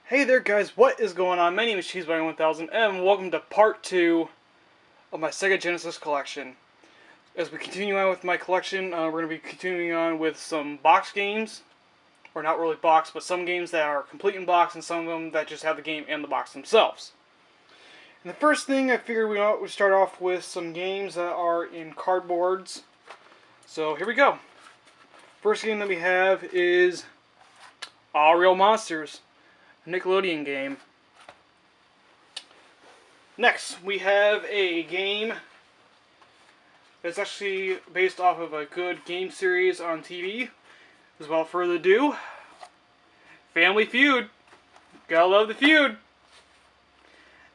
Hey there guys, what is going on? My name is Cheeseburger1000 and welcome to part 2 of my Sega Genesis Collection. As we continue on with my collection, we're going to be continuing on with some box games. Or not really box, but some games that are complete in box and some of them that just have the game and the box themselves. And the first thing I figured we would start off with some games that are in cardboards. So here we go. First game that we have is All Real Monsters. Nickelodeon game. Next, we have a game that's actually based off of a good game series on TV. Without further ado, Family Feud. Gotta love the feud.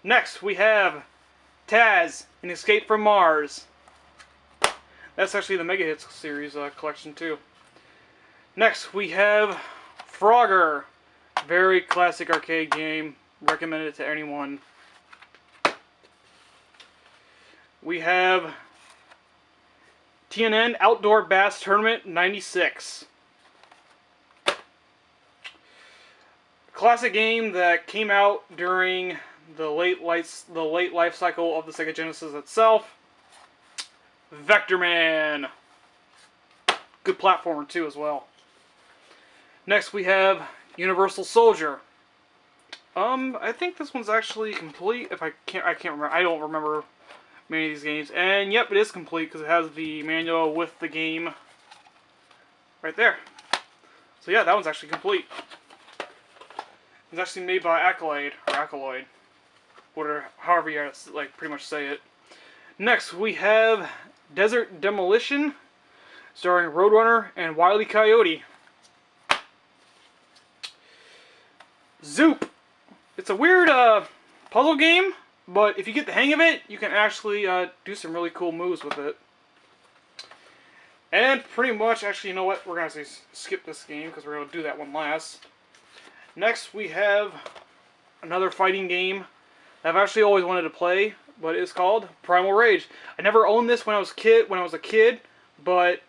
Next, we have Taz, An Escape from Mars. That's actually the Mega Hits series collection too. Next, we have Frogger. Very classic arcade game. Recommend it to anyone. We have TNN Outdoor Bass Tournament 96. Classic game that came out during the late life cycle of the Sega Genesis itself. Vector Man. Good platformer too as well. Next we have Universal Soldier. I think this one's actually complete. If I can't remember. I don't remember many of these games. And yep, it is complete because it has the manual with the game right there. So yeah, that one's actually complete. It's actually made by Accolade or Accolade, whatever, however you like pretty much say it. Next, we have Desert Demolition, starring Roadrunner and Wile E. Coyote. Zoop. It's a weird puzzle game, but if you get the hang of it, you can actually do some really cool moves with it. And pretty much, actually, you know what? We're going to skip this game because we're going to do that one last. Next, we have another fighting game that I've actually always wanted to play, but it's called Primal Rage. I never owned this when I was a kid, but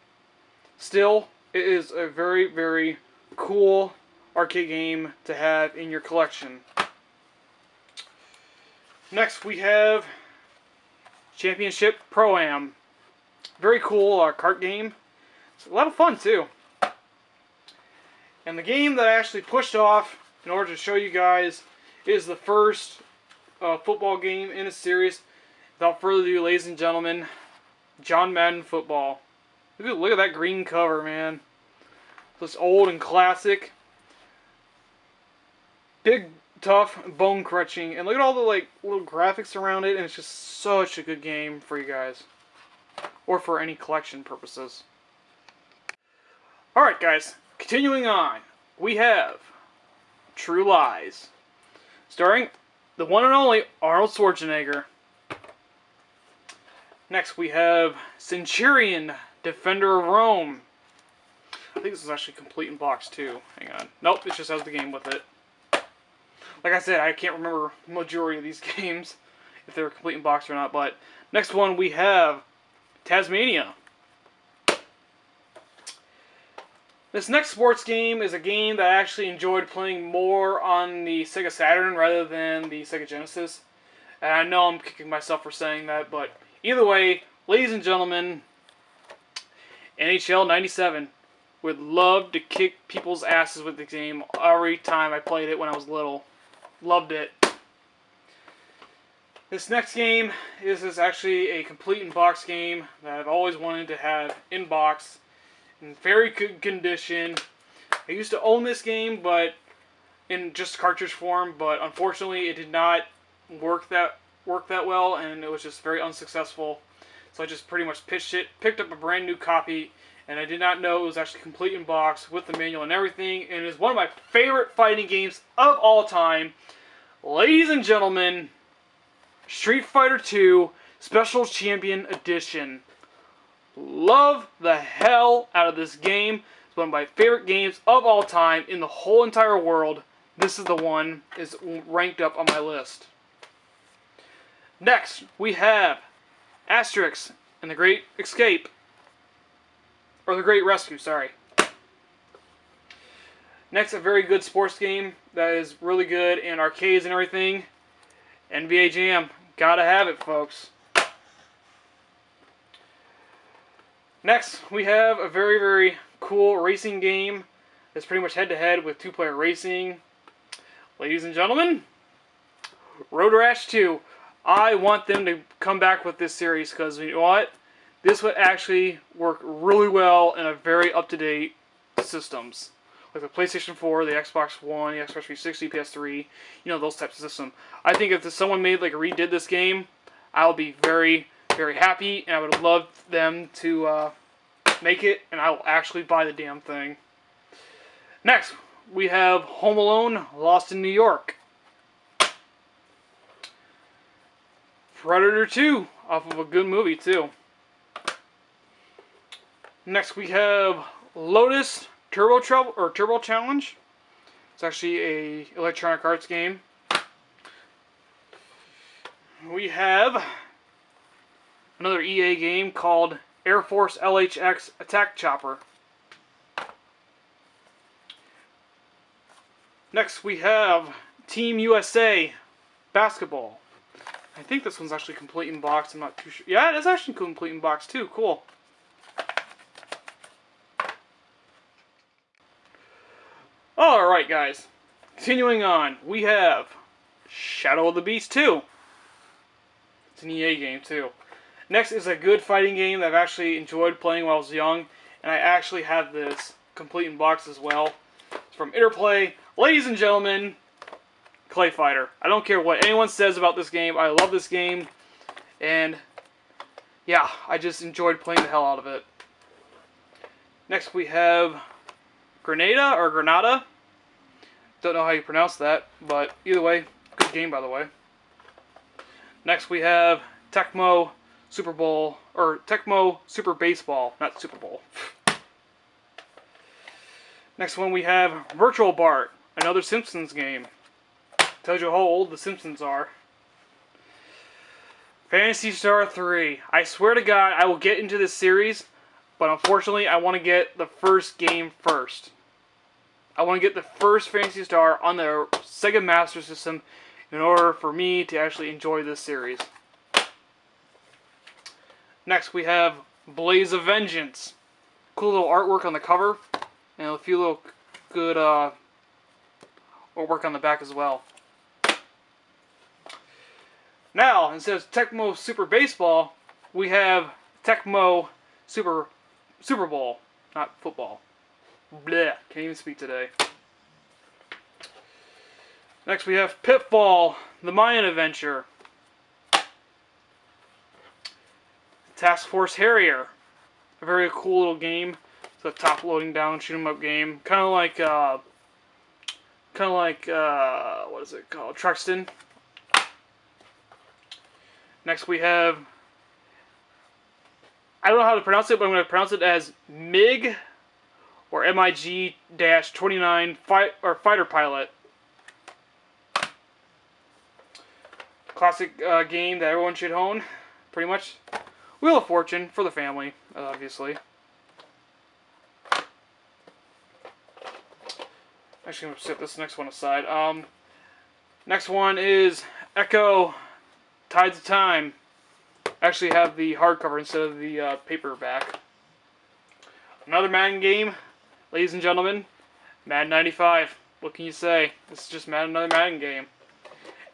still, it is a very, very cool arcade game to have in your collection. Next we have Championship Pro-Am. Very cool kart game. It's a lot of fun too. And the game that I actually pushed off in order to show you guys is the first football game in a series. Without further ado, ladies and gentlemen, John Madden Football. Look at that green cover, man. It's old and classic. Big, tough, bone crunching, and look at all the little graphics around it, and it's just such a good game for you guys, or for any collection purposes. Alright guys, continuing on, we have True Lies, starring the one and only Arnold Schwarzenegger. Next we have Centurion, Defender of Rome. I think this is actually complete in box too. Hang on. Nope, it just has the game with it. Like I said, I can't remember the majority of these games, if they were complete in box or not, but next one we have Tasmania. This next sports game is a game that I actually enjoyed playing more on the Sega Saturn rather than the Sega Genesis. And I know I'm kicking myself for saying that, but either way, ladies and gentlemen, NHL 97. Would love to kick people's asses with the game every time I played it when I was little. Loved it. This next game is actually a complete in-box game that I've always wanted to have in-box. In very good condition. I used to own this game, but in just cartridge form, but unfortunately it did not work that well, and it was just very unsuccessful. So I just pretty much picked up a brand new copy, and I did not know it was actually complete in box with the manual and everything. And it is one of my favorite fighting games of all time. Ladies and gentlemen, Street Fighter 2 Special Champion Edition. Love the hell out of this game. It's one of my favorite games of all time in the whole entire world. This is the one is ranked up on my list. Next, we have Asterix and the Great Escape. Or the Great Rescue, sorry. Next, a very good sports game that is really good in arcades and everything. NBA Jam. Gotta have it, folks. Next, we have a very, very cool racing game that's pretty much head-to-head with two-player racing. Ladies and gentlemen, Road Rash 2. I want them to come back with this series because, you know what? This would actually work really well in a very up-to-date systems. Like the PlayStation 4, the Xbox One, the Xbox 360, PS3, you know, those types of systems. I think if someone redid this game, I'll be very, very happy, and I would love them to make it, and I will actually buy the damn thing. Next, we have Home Alone, Lost in New York. Predator 2, off of a good movie, too. Next, we have Lotus Turbo Challenge. It's actually a Electronic Arts game. We have another EA game called Air Force LHX Attack Chopper. Next, we have Team USA Basketball. I think this one's actually complete in box. I'm not too sure. Yeah, it is actually complete in box too. Cool. Alright, guys. Continuing on, we have Shadow of the Beast 2. It's an EA game too. Next is a good fighting game that I've actually enjoyed playing while I was young, and I actually have this complete in box as well. It's from Interplay. Ladies and gentlemen, Clay Fighter. I don't care what anyone says about this game. I love this game, and yeah, I just enjoyed playing the hell out of it. Next we have Granada. Don't know how you pronounce that, but either way, good game by the way. Next we have Tecmo Super Bowl, or Tecmo Super Baseball, not Super Bowl. Next one we have Virtual Bart, another Simpsons game. Tells you how old the Simpsons are. Phantasy Star 3. I swear to God, I will get into this series, but unfortunately, I want to get the first game first. I want to get the first Phantasy Star on the Sega Master System in order for me to actually enjoy this series. Next, we have Blaze of Vengeance. Cool little artwork on the cover, and a few little good artwork on the back as well. Now, instead of Tecmo Super Baseball, we have Tecmo Super Bowl, not football. Blech, can't even speak today. Next we have Pitfall, the Mayan Adventure. Task Force Harrier, a very cool little game. It's a top loading down shoot 'em up game, kind of like what is it called? Truxton. Next we have, I don't know how to pronounce it, but I'm going to pronounce it as MiG or MiG-29 Fighter Pilot. Classic game that everyone should own, pretty much. Wheel of Fortune for the family, obviously. Actually, I'm going to set this next one aside. Next one is Echo Tides of Time. Actually have the hardcover instead of the paperback. Another Madden game, ladies and gentlemen. Madden 95. What can you say? This is just another Madden game.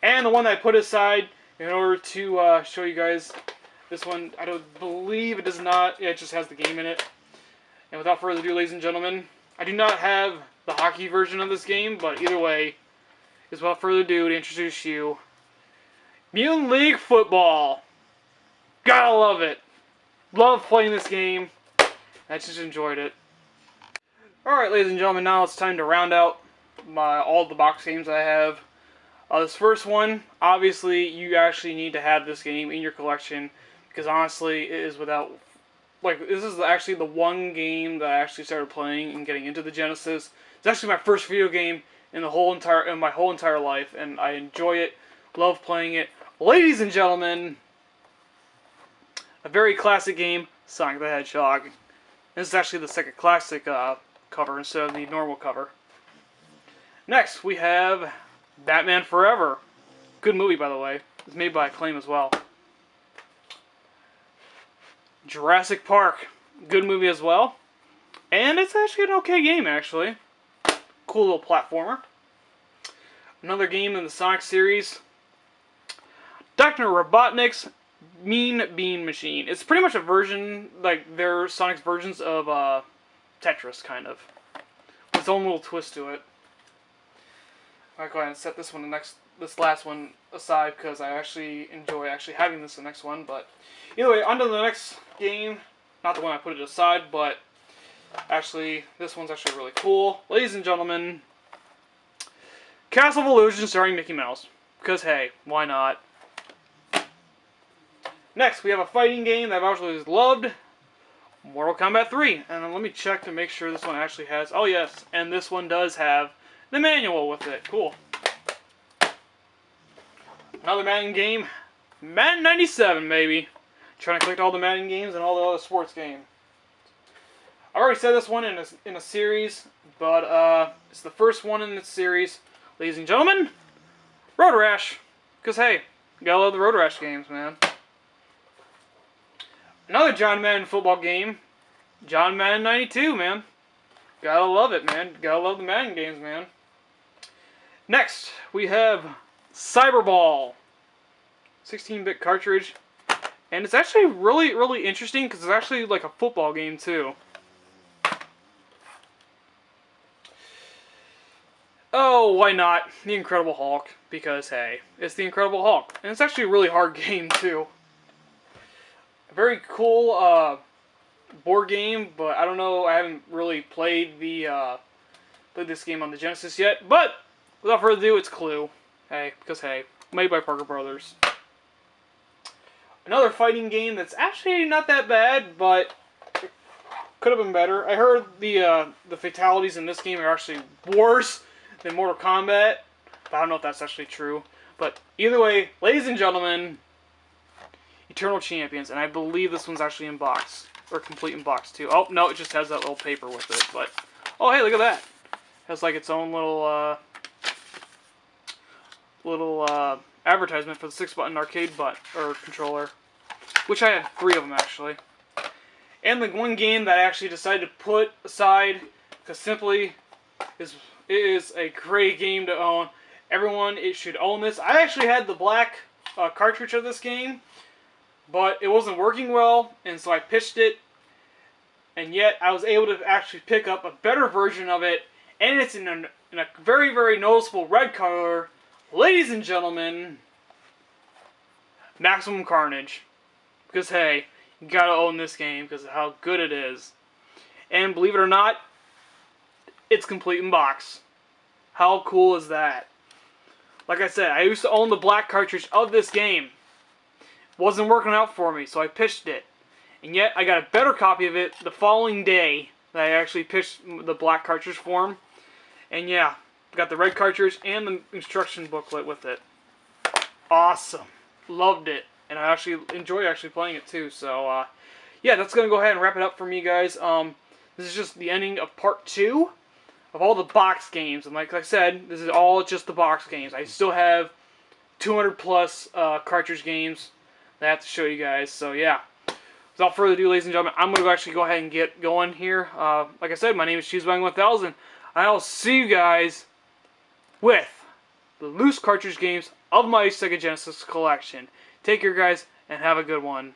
And the one that I put aside in order to show you guys. This one, I don't believe it does not. Yeah, it just has the game in it. And without further ado, ladies and gentlemen, I do not have the hockey version of this game, but either way, is without further ado to introduce you Mutant League Football. Gotta love it. Love playing this game. I just enjoyed it. Alright, ladies and gentlemen, now it's time to round out all the box games I have. This first one, obviously, you actually need to have this game in your collection, because honestly, it is without, this is actually the one game that I actually started playing and getting into the Genesis. It's actually my first video game in my whole entire life, and I enjoy it, love playing it. Ladies and gentlemen, a very classic game, Sonic the Hedgehog. This is actually the second classic cover instead of the normal cover. Next, we have Batman Forever. Good movie, by the way. It's made by Acclaim as well. Jurassic Park. Good movie as well. And it's actually an okay game, actually. Cool little platformer. Another game in the Sonic series. Dr. Robotnik's Mean Bean Machine. It's pretty much a version, like their Sonic's versions of Tetris, kind of. With its own little twist to it. Alright, go ahead and set this last one aside because I actually enjoy having this the next one. But either way, on to the next game. Not the one I put it aside, but actually, this one's actually really cool. Ladies and gentlemen, Castle of Illusion starring Mickey Mouse. Because hey, why not? Next, we have a fighting game that I've actually loved. Mortal Kombat 3. And let me check to make sure this one actually has... Oh yes, and this one does have the manual with it. Cool. Another Madden game. Madden 97, baby. Trying to collect all the Madden games and all the other sports games. I already said this one in a series, but it's the first one in this series. Ladies and gentlemen, Road Rash. Because hey, you gotta love the Road Rash games, man. Another John Madden football game. John Madden 92, man. Gotta love it, man. Gotta love the Madden games, man. Next, we have Cyberball. 16-bit cartridge. And it's actually really, really interesting because it's actually like a football game, too. Oh, why not? The Incredible Hulk. Because, hey, it's the Incredible Hulk. And it's actually a really hard game, too. A very cool board game, but I don't know. I haven't really played this game on the Genesis yet. But, without further ado, it's Clue. Hey, because, hey, made by Parker Brothers. Another fighting game that's actually not that bad, but could have been better. I heard the fatalities in this game are actually worse than Mortal Kombat, but I don't know if that's actually true. But either way, ladies and gentlemen, Eternal Champions, and I believe this one's actually in box, or complete in box too. Oh no, it just has that little paper with it. But oh hey, look at that! It has like its own little advertisement for the 6-button arcade controller, which I had 3 of them actually. And the one game that I actually decided to put aside because simply it is a great game to own. Everyone should own this. I actually had the black cartridge of this game, but it wasn't working well, and so I pitched it. And yet I was able to actually pick up a better version of it, and it's in a very, very noticeable red color. Ladies and gentlemen, Maximum Carnage. Because hey, you gotta own this game because of how good it is. And believe it or not, it's complete in box. How cool is that? Like I said, I used to own the black cartridge of this game. Wasn't working out for me, so I pitched it. And yet, I got a better copy of it the following day that I actually pitched the black cartridge for him. And yeah, got the red cartridge and the instruction booklet with it. Awesome. Loved it. And I actually enjoy playing it too. So, yeah, that's going to go ahead and wrap it up for me, guys. This is just the ending of part 2 of all the box games. And like I said, this is all just the box games. I still have 200 plus cartridge games that I have to show you guys. So, yeah. Without further ado, ladies and gentlemen, I'm going to actually go ahead and get going here. Like I said, my name is CheeseBang1000. I'll see you guys with the loose cartridge games of my Sega Genesis Collection. Take care, guys, and have a good one.